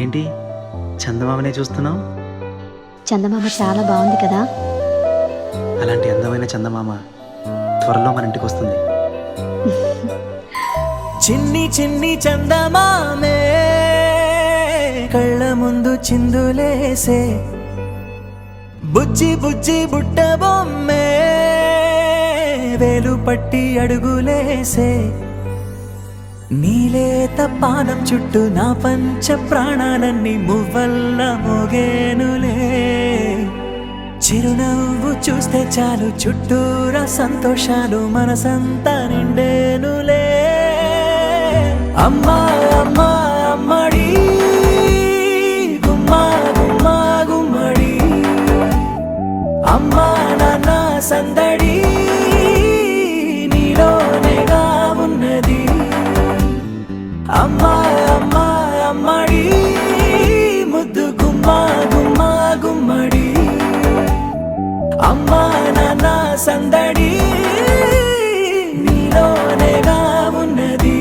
ఏంటి చందమామనే చూస్తున్నావు? చందమామ చాలా బాగుంది కదా. అలాంటి అందమైన చందమామ త్వరలో మన ఇంటికి వస్తుంది. చిన్ని చిన్ని చందమామే కళ్ళ ముందు చిందులేసే, బుజ్జి బుజ్జి బుట్ట బొమ్మే వేలు పట్టి అడుగులేసే, నీలేత పానం చుట్టూ నా పంచ ప్రాణాలన్నీ మువ్వల్ల మోగేనులే. చిరునవ్వు చూస్తే చాలు చుట్టూరా సంతోషాలు మనసంతా నిండేనులే. అమ్మా అమ్మా అమ్మడి గుమ్మా గుమ్మా గుమ్మడి, అమ్మా నాన్న సందడి నీలోనేగా ఉన్నది. అమ్మా అమ్మా అమ్మడి ముద్దు గుమ్మా గుమ్మా గుమ్మడి, అమ్మా నాన్న సందడి నీలోనేగా ఉన్నది.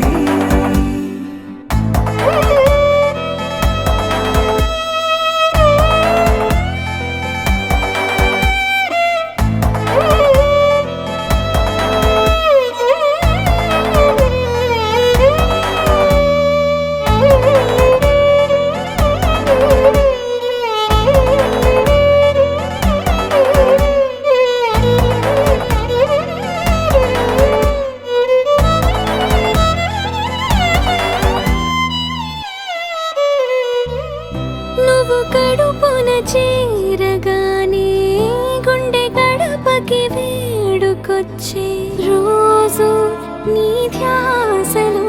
నువ్వు కడుపున చేరగానే గుండె గడపకి వేడుకొచ్చే రోజు నీ ధ్యాసలో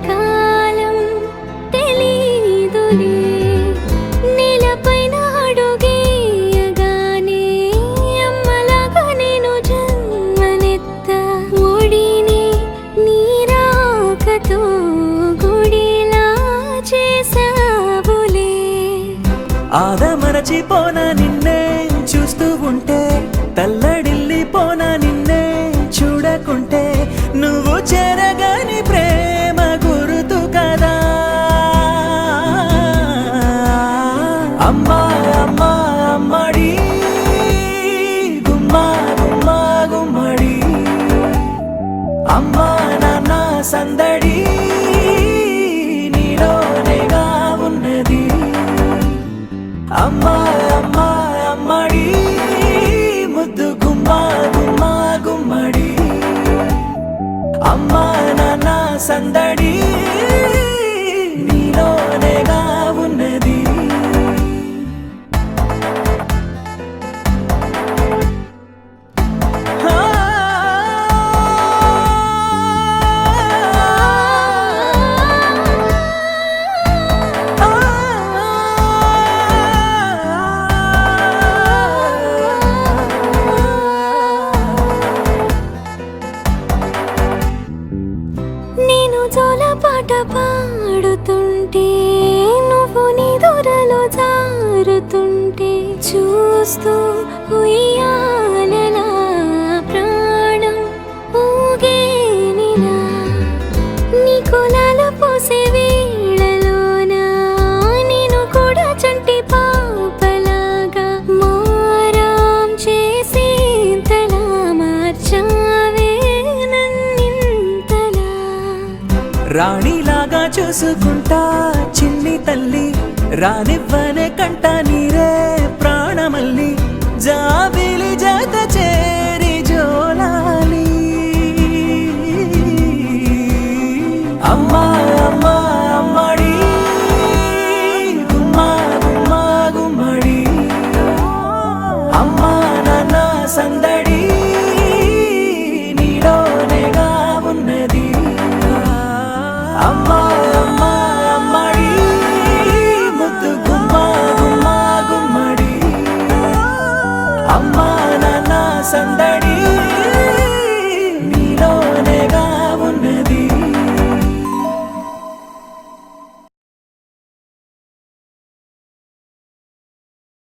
కాలం తెలీదులే. నేలపైన అడుగేయగానే అమ్మలాగా నేను జన్మనెత్త, ఒడిని నీ రాకతో గుడిలా చేసావులే. ఆదమరచిపోనా నిన్నే చూస్తూ ఉంటే, తల్లడిల్లిపోనా నిన్నే చూడకుంటే, నువ్వు చెరగని ప్రేమ గురుతు కదా. అమ్మా అమ్మా అమ్మడి గుమ్మా గుమ్మా గుమ్మడి, అమ్మా నాన్న సందడి నీలోనేగా ఉన్నది. అమ్మా అమ్మా అమ్మడి ముద్దు గుమ్మా గుమ్మా గుమ్మడి, అమ్మా నాన్న సందడి నీలోనేగా ఉన్నది. నేను జోలపాట పాడుతుంటే, నువ్వు నీ దూరలో జారుతుంటే, చూస్తూ ఉయ్యాలలా ప్రాణం ఊగేనిలా. నీ కులాల పోసే వేళలోన నేను కూడా చంటి పాపలాగా మారాం చేసేంతలా మార్చావే నన్నింతలా. రాణిలాగా చూసుకుంటా చిన్ని తల్లి, రానివ్వనే కంట నీరే ప్రాణమల్లి, జాబిలి జత చేరి జోలాలి. అమ్మా అమ్మా అమ్మడి గుమ్మా గుమ్మా గుమ్మడి, అమ్మా నాన్న సందడి నీలోనేగా ఉన్నది. అమ్మా అమ్మా అమ్మడి ముద్దు గుమ్మా గుమ్మా గుమ్మడి, అమ్మా నాన్న సందడి